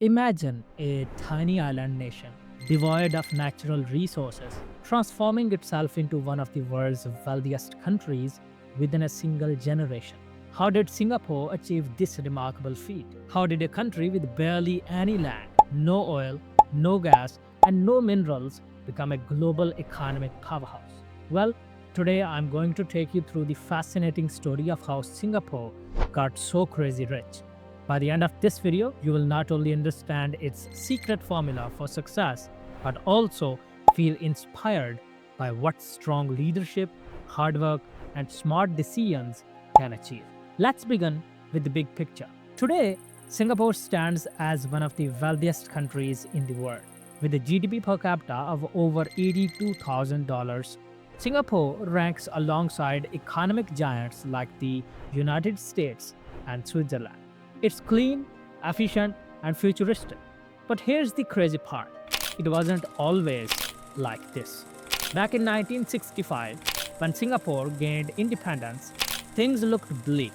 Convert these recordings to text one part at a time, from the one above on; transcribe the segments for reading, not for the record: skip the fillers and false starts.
Imagine a tiny island nation, devoid of natural resources, transforming itself into one of the world's wealthiest countries within a single generation. How did Singapore achieve this remarkable feat? How did a country with barely any land, no oil, no gas, and no minerals become a global economic powerhouse? Well, today I'm going to take you through the fascinating story of how Singapore got so crazy rich. By the end of this video, you will not only understand its secret formula for success, but also feel inspired by what strong leadership, hard work, and smart decisions can achieve. Let's begin with the big picture. Today, Singapore stands as one of the wealthiest countries in the world. With a GDP per capita of over $82,000, Singapore ranks alongside economic giants like the United States and Switzerland. It's clean, efficient, and futuristic. But here's the crazy part, it wasn't always like this. Back in 1965, when Singapore gained independence, things looked bleak.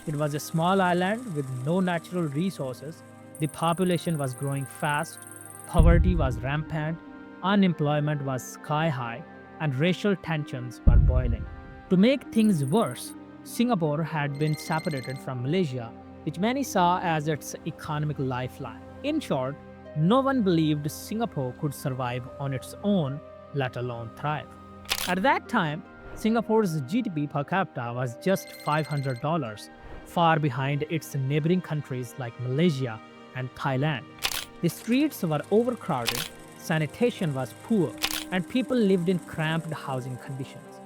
It was a small island with no natural resources, the population was growing fast, poverty was rampant, unemployment was sky high, and racial tensions were boiling. To make things worse, Singapore had been separated from Malaysia, which many saw as its economic lifeline. In short, no one believed Singapore could survive on its own, let alone thrive. At that time, Singapore's GDP per capita was just $500, far behind its neighboring countries like Malaysia and Thailand. The streets were overcrowded, sanitation was poor, and people lived in cramped housing conditions.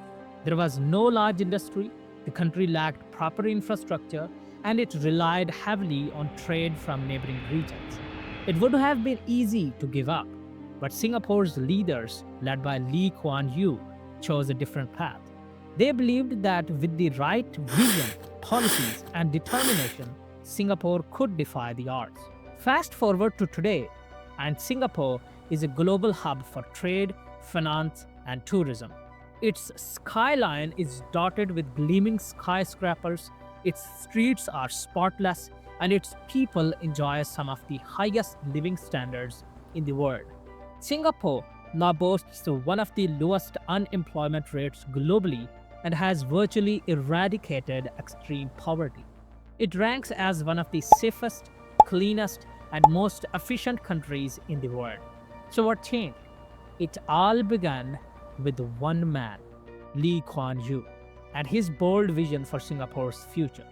There was no large industry, the country lacked proper infrastructure, and it relied heavily on trade from neighboring regions. It would have been easy to give up, but Singapore's leaders, led by Lee Kuan Yew, chose a different path. They believed that with the right vision, policies, and determination, Singapore could defy the odds. Fast forward to today, and Singapore is a global hub for trade, finance, and tourism. Its skyline is dotted with gleaming skyscrapers, its streets are spotless, and its people enjoy some of the highest living standards in the world. Singapore now boasts one of the lowest unemployment rates globally and has virtually eradicated extreme poverty. It ranks as one of the safest, cleanest, and most efficient countries in the world. So, what changed? It all began with one man, Lee Kuan Yew, and his bold vision for Singapore's future.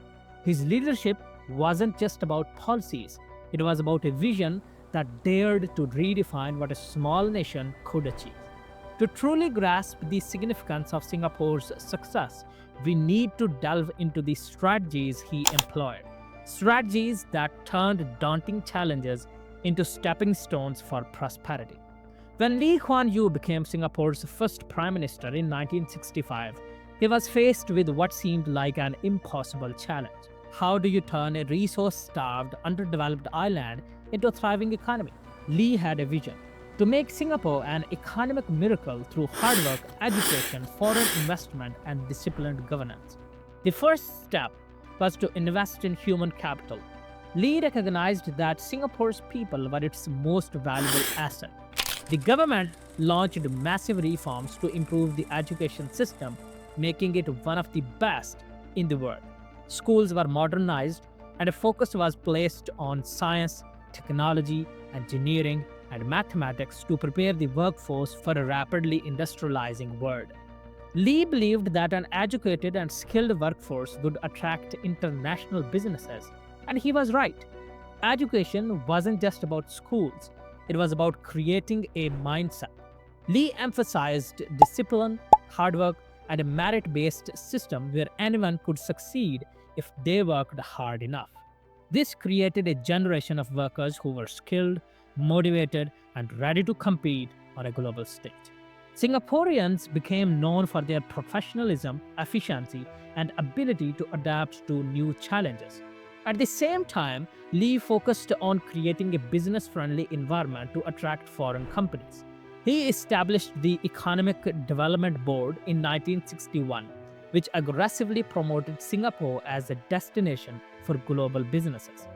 His leadership wasn't just about policies, it was about a vision that dared to redefine what a small nation could achieve. To truly grasp the significance of Singapore's success, we need to delve into the strategies he employed. Strategies that turned daunting challenges into stepping stones for prosperity. When Lee Kuan Yew became Singapore's first prime minister in 1965, he was faced with what seemed like an impossible challenge. How do you turn a resource-starved, underdeveloped island into a thriving economy? Lee had a vision to make Singapore an economic miracle through hard work, education, foreign investment, and disciplined governance. The first step was to invest in human capital. Lee recognized that Singapore's people were its most valuable asset. The government launched massive reforms to improve the education system, making it one of the best in the world. Schools were modernized, and a focus was placed on science, technology, engineering, and mathematics to prepare the workforce for a rapidly industrializing world. Lee believed that an educated and skilled workforce would attract international businesses, and he was right. Education wasn't just about schools, it was about creating a mindset. Lee emphasized discipline, hard work, and a merit based system where anyone could succeed if they worked hard enough. This created a generation of workers who were skilled, motivated, and ready to compete on a global stage. Singaporeans became known for their professionalism, efficiency, and ability to adapt to new challenges. At the same time, Lee focused on creating a business friendly environment to attract foreign companies. He established the Economic Development Board in 1961, which aggressively promoted Singapore as a destination for global businesses.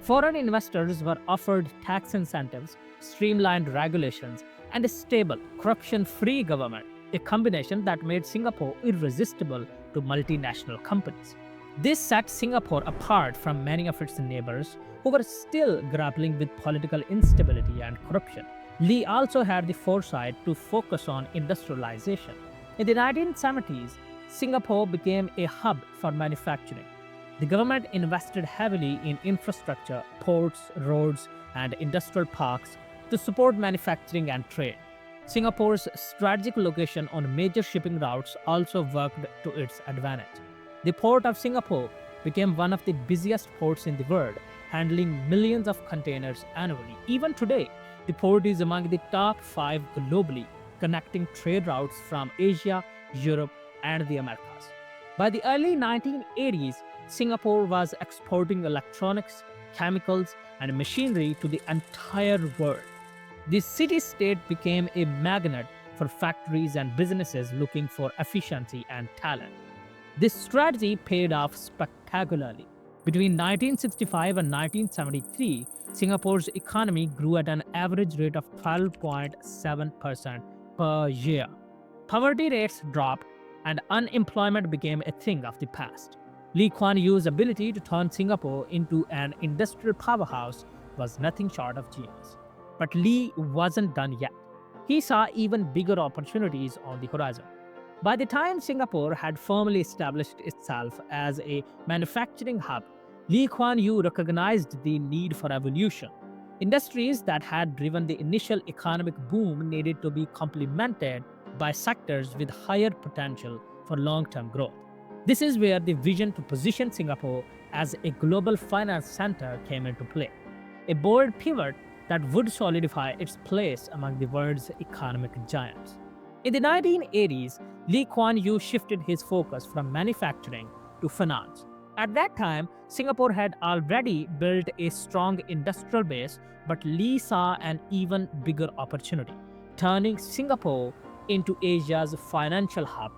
Foreign investors were offered tax incentives, streamlined regulations, and a stable, corruption free government, a combination that made Singapore irresistible to multinational companies. This set Singapore apart from many of its neighbors who were still grappling with political instability and corruption. Lee also had the foresight to focus on industrialization. In the 1970s, Singapore became a hub for manufacturing. The government invested heavily in infrastructure, ports, roads, and industrial parks to support manufacturing and trade. Singapore's strategic location on major shipping routes also worked to its advantage. The port of Singapore became one of the busiest ports in the world, handling millions of containers annually. Even today, the port is among the top 5 globally, connecting trade routes from Asia, Europe, and the Americas. By the early 1980s, Singapore was exporting electronics, chemicals, and machinery to the entire world. The city-state became a magnet for factories and businesses looking for efficiency and talent. This strategy paid off spectacularly. Between 1965 and 1973, Singapore's economy grew at an average rate of 12.7% per year. Poverty rates dropped and unemployment became a thing of the past. Lee Kuan Yew's ability to turn Singapore into an industrial powerhouse was nothing short of genius. But Lee wasn't done yet. He saw even bigger opportunities on the horizon. By the time Singapore had firmly established itself as a manufacturing hub, Lee Kuan Yew recognized the need for evolution. Industries that had driven the initial economic boom needed to be complemented by sectors with higher potential for long-term growth. This is where the vision to position Singapore as a global finance center came into play, a bold pivot that would solidify its place among the world's economic giants. In the 1980s, Lee Kuan Yew shifted his focus from manufacturing to finance. At that time, Singapore had already built a strong industrial base, but Lee saw an even bigger opportunity, turning Singapore into Asia's financial hub.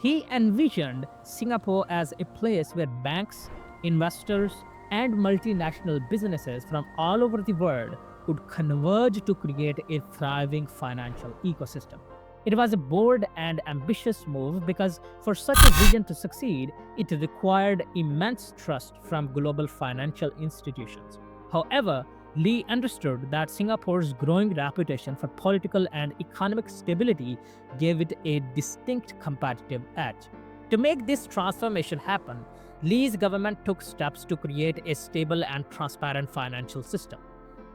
He envisioned Singapore as a place where banks, investors, and multinational businesses from all over the world could converge to create a thriving financial ecosystem. It was a bold and ambitious move because for such a vision to succeed, it required immense trust from global financial institutions. However, Lee understood that Singapore's growing reputation for political and economic stability gave it a distinct competitive edge. To make this transformation happen, Lee's government took steps to create a stable and transparent financial system.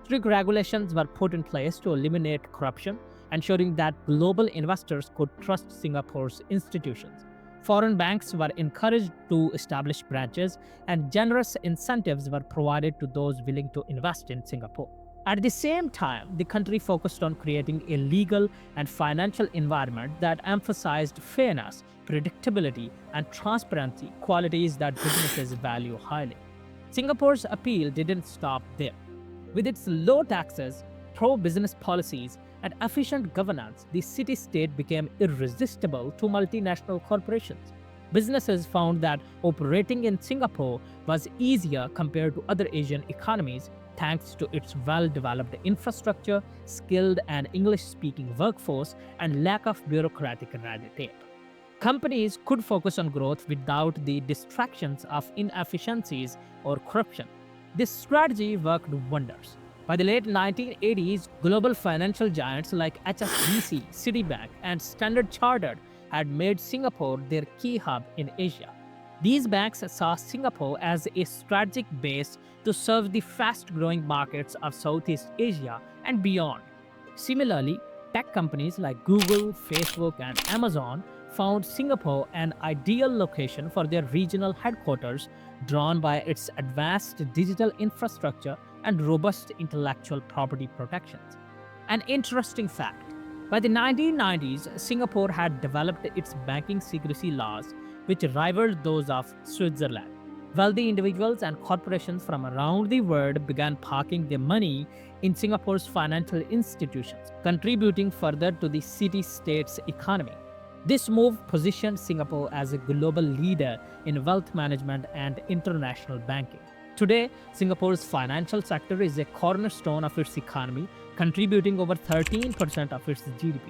Strict regulations were put in place to eliminate corruption, ensuring that global investors could trust Singapore's institutions. Foreign banks were encouraged to establish branches, and generous incentives were provided to those willing to invest in Singapore. At the same time, the country focused on creating a legal and financial environment that emphasized fairness, predictability, and transparency, qualities that businesses value highly. Singapore's appeal didn't stop there. With its low taxes, pro-business policies, and efficient governance, the city-state became irresistible to multinational corporations. Businesses found that operating in Singapore was easier compared to other Asian economies thanks to its well-developed infrastructure, skilled and English-speaking workforce, and lack of bureaucratic red tape. Companies could focus on growth without the distractions of inefficiencies or corruption. This strategy worked wonders. By the late 1980s, global financial giants like HSBC, Citibank, and Standard Chartered had made Singapore their key hub in Asia. These banks saw Singapore as a strategic base to serve the fast-growing markets of Southeast Asia and beyond. Similarly, tech companies like Google, Facebook, and Amazon found Singapore an ideal location for their regional headquarters, drawn by its advanced digital infrastructure and robust intellectual property protections. An interesting fact: by the 1990s, Singapore had developed its banking secrecy laws, which rivaled those of Switzerland. Wealthy individuals and corporations from around the world began parking their money in Singapore's financial institutions, contributing further to the city-state's economy. This move positioned Singapore as a global leader in wealth management and international banking. Today, Singapore's financial sector is a cornerstone of its economy, contributing over 13% of its GDP.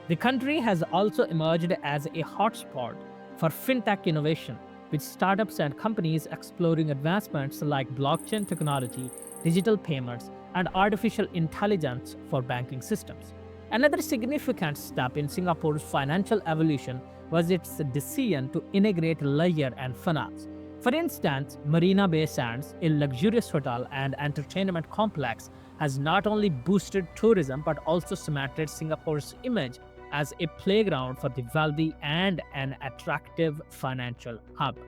The country has also emerged as a hotspot for fintech innovation, with startups and companies exploring advancements like blockchain technology, digital payments, and artificial intelligence for banking systems. Another significant step in Singapore's financial evolution was its decision to integrate leisure and finance. For instance, Marina Bay Sands, a luxurious hotel and entertainment complex, has not only boosted tourism but also cemented Singapore's image as a playground for the wealthy and an attractive financial hub.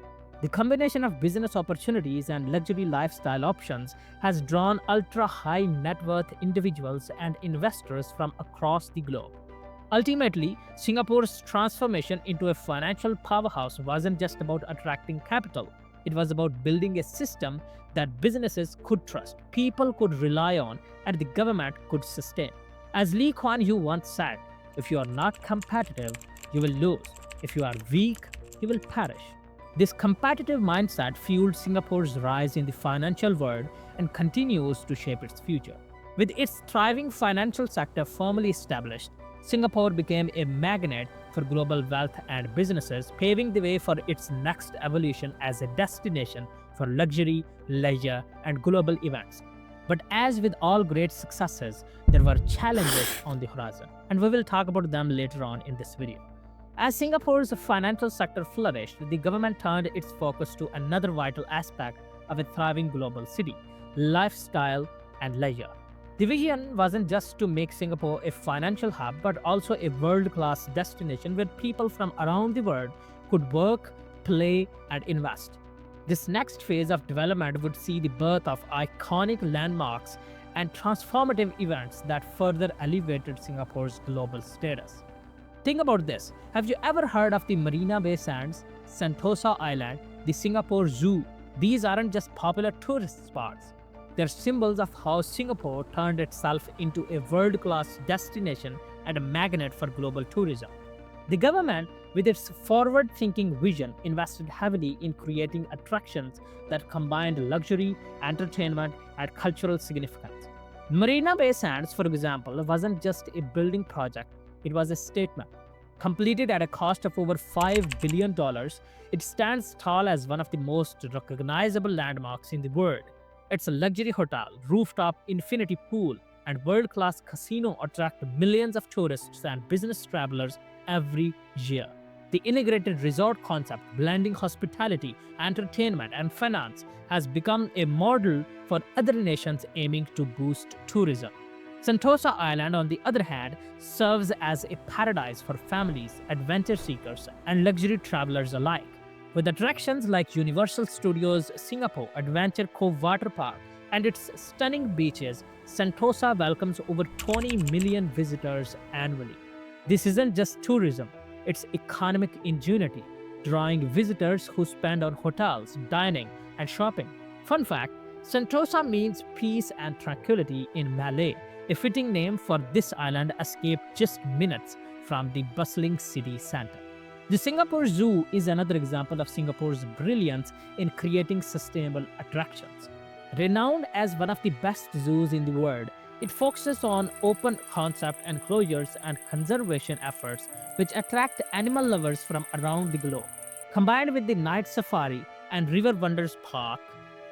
The combination of business opportunities and luxury lifestyle options has drawn ultra high net worth individuals and investors from across the globe. Ultimately, Singapore's transformation into a financial powerhouse wasn't just about attracting capital, it was about building a system that businesses could trust, people could rely on, and the government could sustain. As Lee Kuan Yew once said, if you are not competitive, you will lose. If you are weak, you will perish. This competitive mindset fueled Singapore's rise in the financial world and continues to shape its future. With its thriving financial sector firmly established, Singapore became a magnet for global wealth and businesses, paving the way for its next evolution as a destination for luxury, leisure, and global events. But as with all great successes, there were challenges on the horizon, and we will talk about them later on in this video. As Singapore's financial sector flourished, the government turned its focus to another vital aspect of a thriving global city: lifestyle and leisure. The vision wasn't just to make Singapore a financial hub, but also a world-class destination where people from around the world could work, play, and invest. This next phase of development would see the birth of iconic landmarks and transformative events that further elevated Singapore's global status. Think about this. Have you ever heard of the Marina Bay Sands, Sentosa Island, the Singapore Zoo? These aren't just popular tourist spots. They're symbols of how Singapore turned itself into a world-class destination and a magnet for global tourism. The government, with its forward-thinking vision, invested heavily in creating attractions that combined luxury, entertainment, and cultural significance. Marina Bay Sands, for example, wasn't just a building project, it was a statement. Completed at a cost of over $5 billion, it stands tall as one of the most recognizable landmarks in the world. Its luxury hotel, rooftop infinity pool, and world-class casino attract millions of tourists and business travelers every year. The integrated resort concept, blending hospitality, entertainment, and finance, has become a model for other nations aiming to boost tourism. Sentosa Island, on the other hand, serves as a paradise for families, adventure seekers, and luxury travelers alike. With attractions like Universal Studios Singapore Adventure Cove Water Park and its stunning beaches, Sentosa welcomes over 20 million visitors annually. This isn't just tourism, it's economic ingenuity, drawing visitors who spend on hotels, dining, and shopping. Fun fact, Sentosa means peace and tranquility in Malay. A fitting name for this island escaped just minutes from the bustling city center. The Singapore Zoo is another example of Singapore's brilliance in creating sustainable attractions. Renowned as one of the best zoos in the world, it focuses on open concept enclosures and conservation efforts which attract animal lovers from around the globe. Combined with the night safari and River Wonders Park,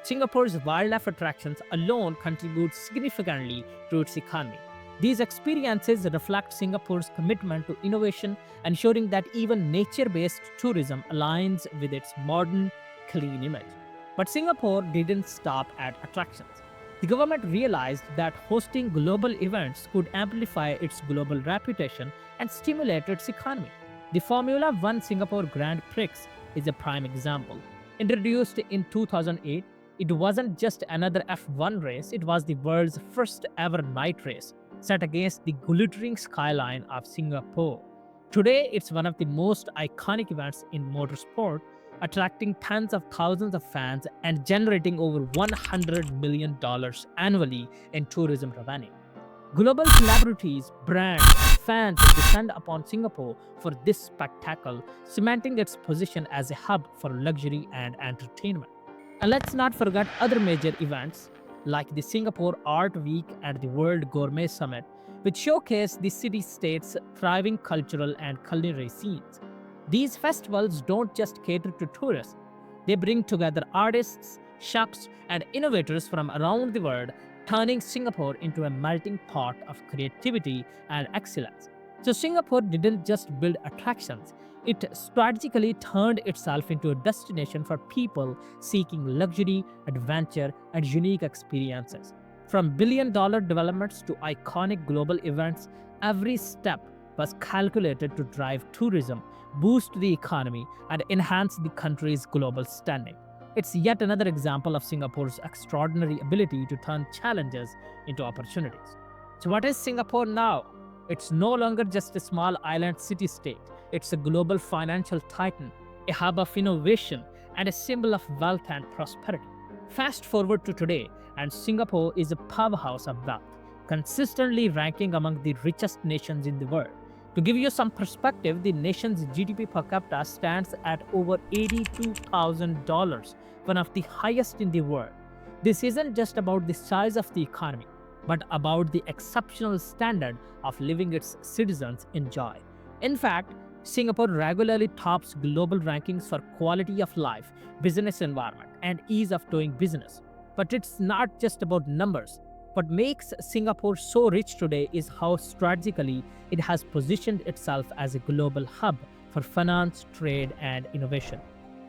Singapore's wildlife attractions alone contribute significantly to its economy. These experiences reflect Singapore's commitment to innovation, ensuring that even nature-based tourism aligns with its modern, clean image. But Singapore didn't stop at attractions. The government realized that hosting global events could amplify its global reputation and stimulate its economy. The Formula One Singapore Grand Prix is a prime example. Introduced in 2008, it wasn't just another F1 race, it was the world's first ever night race, set against the glittering skyline of Singapore. Today, it's one of the most iconic events in motorsport, attracting tens of thousands of fans and generating over $100 million annually in tourism revenue. Global celebrities, brands, and fans descend upon Singapore for this spectacle, cementing its position as a hub for luxury and entertainment. And let's not forget other major events like the Singapore Art Week and the World Gourmet Summit, which showcase the city state's thriving cultural and culinary scenes. These festivals don't just cater to tourists, they bring together artists, chefs, and innovators from around the world, turning Singapore into a melting pot of creativity and excellence. So, Singapore didn't just build attractions, it strategically turned itself into a destination for people seeking luxury, adventure, and unique experiences. From billion-dollar developments to iconic global events, every step was calculated to drive tourism, boost the economy, and enhance the country's global standing. It's yet another example of Singapore's extraordinary ability to turn challenges into opportunities. So, what is Singapore now? It's no longer just a small island city state, it's a global financial titan, a hub of innovation, and a symbol of wealth and prosperity. Fast forward to today, and Singapore is a powerhouse of wealth, consistently ranking among the richest nations in the world. To give you some perspective, the nation's GDP per capita stands at over $82,000, one of the highest in the world. This isn't just about the size of the economy, but about the exceptional standard of living its citizens enjoy. In fact, Singapore regularly tops global rankings for quality of life, business environment, and ease of doing business. But it's not just about numbers. What makes Singapore so rich today is how strategically it has positioned itself as a global hub for finance, trade, and innovation.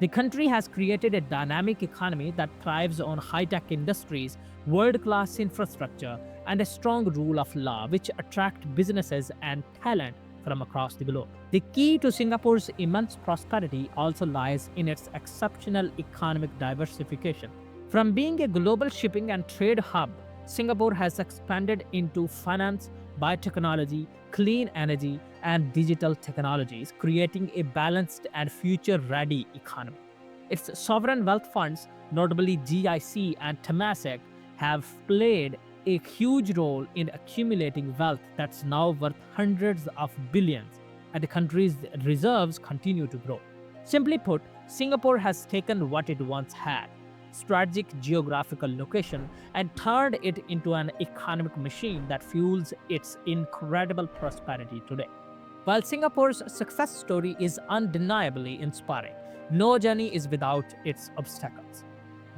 The country has created a dynamic economy that thrives on high-tech industries, world-class infrastructure, and a strong rule of law, which attract businesses and talent from across the globe. The key to Singapore's immense prosperity also lies in its exceptional economic diversification. From being a global shipping and trade hub, Singapore has expanded into finance, biotechnology, clean energy, and digital technologies, creating a balanced and future-ready economy. Its sovereign wealth funds, notably GIC and Temasek, have played a huge role in accumulating wealth that's now worth hundreds of billions, and the country's reserves continue to grow. Simply put, Singapore has taken what it once had, strategic geographical location, and turned it into an economic machine that fuels its incredible prosperity today. While Singapore's success story is undeniably inspiring, no journey is without its obstacles.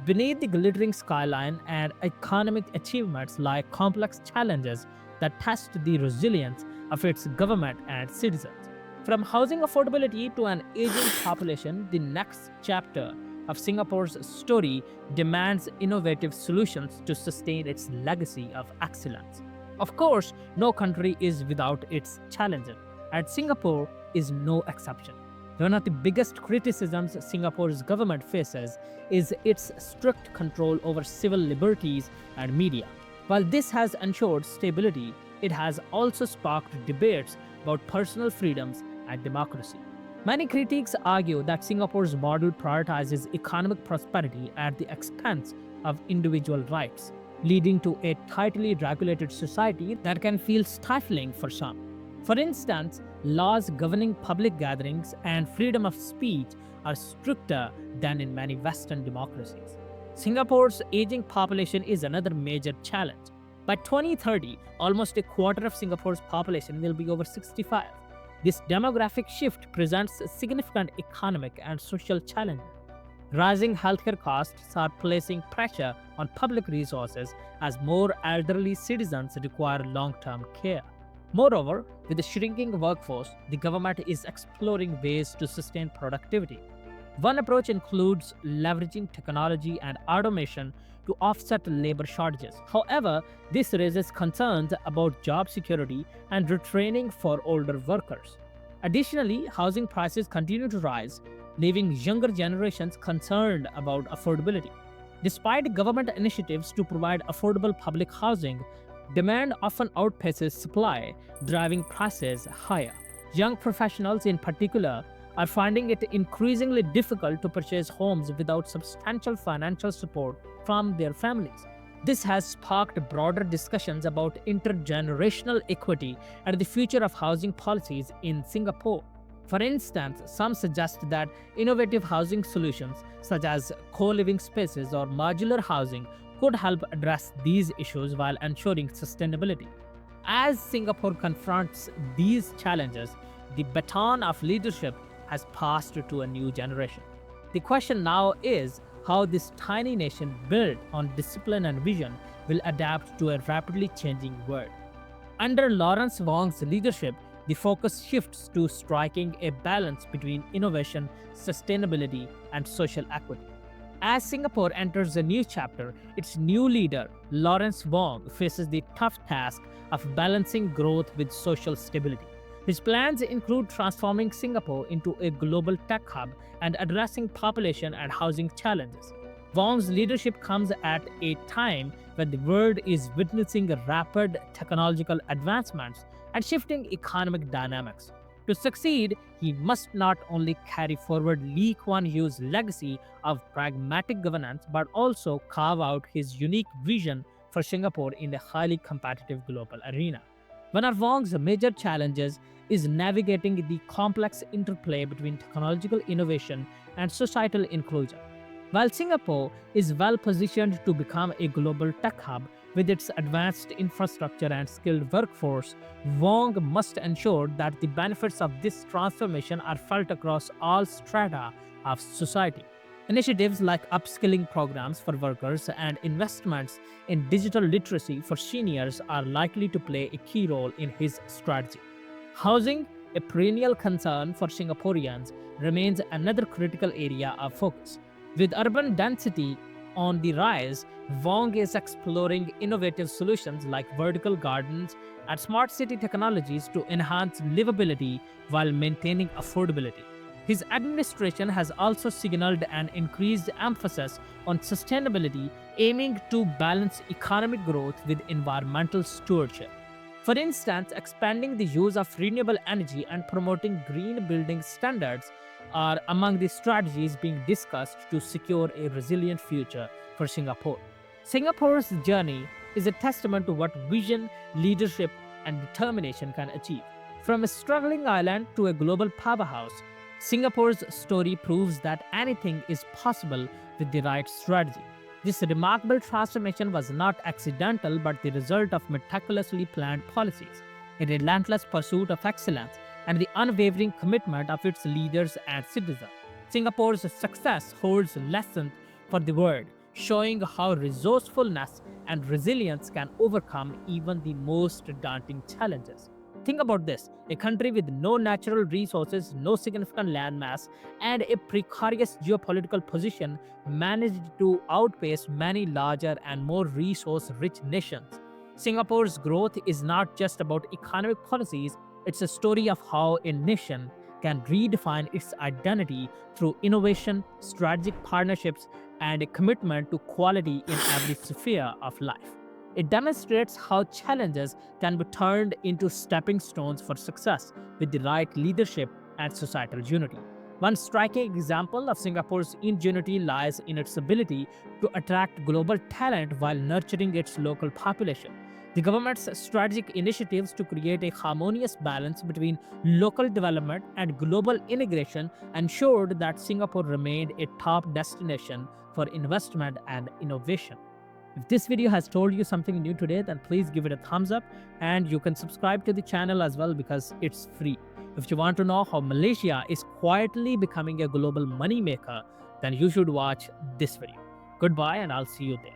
Beneath the glittering skyline and economic achievements lie complex challenges that test the resilience of its government and citizens. From housing affordability to an aging population, the next chapter of Singapore's story demands innovative solutions to sustain its legacy of excellence. Of course, no country is without its challenges, and Singapore is no exception. One of the biggest criticisms Singapore's government faces is its strict control over civil liberties and media. While this has ensured stability, it has also sparked debates about personal freedoms and democracy. Many critics argue that Singapore's model prioritizes economic prosperity at the expense of individual rights, leading to a tightly regulated society that can feel stifling for some. For instance, laws governing public gatherings and freedom of speech are stricter than in many Western democracies. Singapore's aging population is another major challenge. By 2030, almost a quarter of Singapore's population will be over 65. This demographic shift presents significant economic and social challenges. Rising healthcare costs are placing pressure on public resources as more elderly citizens require long-term care. Moreover, with the shrinking workforce, the government is exploring ways to sustain productivity. One approach includes leveraging technology and automation to offset labor shortages. However, this raises concerns about job security and retraining for older workers. Additionally, housing prices continue to rise, leaving younger generations concerned about affordability. Despite government initiatives to provide affordable public housing, demand often outpaces supply, driving prices higher. Young professionals, in particular, are finding it increasingly difficult to purchase homes without substantial financial support from their families. This has sparked broader discussions about intergenerational equity and the future of housing policies in Singapore. For instance, some suggest that innovative housing solutions such as co-living spaces or modular housing could help address these issues while ensuring sustainability. As Singapore confronts these challenges, the baton of leadership has passed to a new generation. The question now is how this tiny nation built on discipline and vision will adapt to a rapidly changing world. Under Lawrence Wong's leadership, the focus shifts to striking a balance between innovation, sustainability, and social equity. As Singapore enters a new chapter, its new leader, Lawrence Wong, faces the tough task of balancing growth with social stability. His plans include transforming Singapore into a global tech hub and addressing population and housing challenges. Wong's leadership comes at a time when the world is witnessing rapid technological advancements and shifting economic dynamics. To succeed, he must not only carry forward Lee Kuan Yew's legacy of pragmatic governance but also carve out his unique vision for Singapore in the highly competitive global arena. One of Wong's major challenges is navigating the complex interplay between technological innovation and societal inclusion. While Singapore is well positioned to become a global tech hub with its advanced infrastructure and skilled workforce, Wong must ensure that the benefits of this transformation are felt across all strata of society. Initiatives like upskilling programs for workers and investments in digital literacy for seniors are likely to play a key role in his strategy. Housing, a perennial concern for Singaporeans, remains another critical area of focus. With urban density on the rise, Wong is exploring innovative solutions like vertical gardens and smart city technologies to enhance livability while maintaining affordability. His administration has also signaled an increased emphasis on sustainability, aiming to balance economic growth with environmental stewardship. For instance, expanding the use of renewable energy and promoting green building standards are among the strategies being discussed to secure a resilient future for Singapore. Singapore's journey is a testament to what vision, leadership, and determination can achieve. From a struggling island to a global powerhouse, Singapore's story proves that anything is possible with the right strategy. This remarkable transformation was not accidental but the result of meticulously planned policies, a relentless pursuit of excellence, and the unwavering commitment of its leaders and citizens. Singapore's success holds lessons for the world, showing how resourcefulness and resilience can overcome even the most daunting challenges. Think about this: a country with no natural resources, no significant landmass, and a precarious geopolitical position managed to outpace many larger and more resource rich nations. Singapore's growth is not just about economic policies, it's a story of how a nation can redefine its identity through innovation, strategic partnerships, and a commitment to quality in every sphere of life. It demonstrates how challenges can be turned into stepping stones for success with the right leadership and societal unity. One striking example of Singapore's ingenuity lies in its ability to attract global talent while nurturing its local population. The government's strategic initiatives to create a harmonious balance between local development and global integration ensured that Singapore remained a top destination for investment and innovation. If this video has told you something new today, then please give it a thumbs up, and you can subscribe to the channel as well because it's free. If you want to know how Malaysia is quietly becoming a global moneymaker, then you should watch this video. Goodbye, and I'll see you there.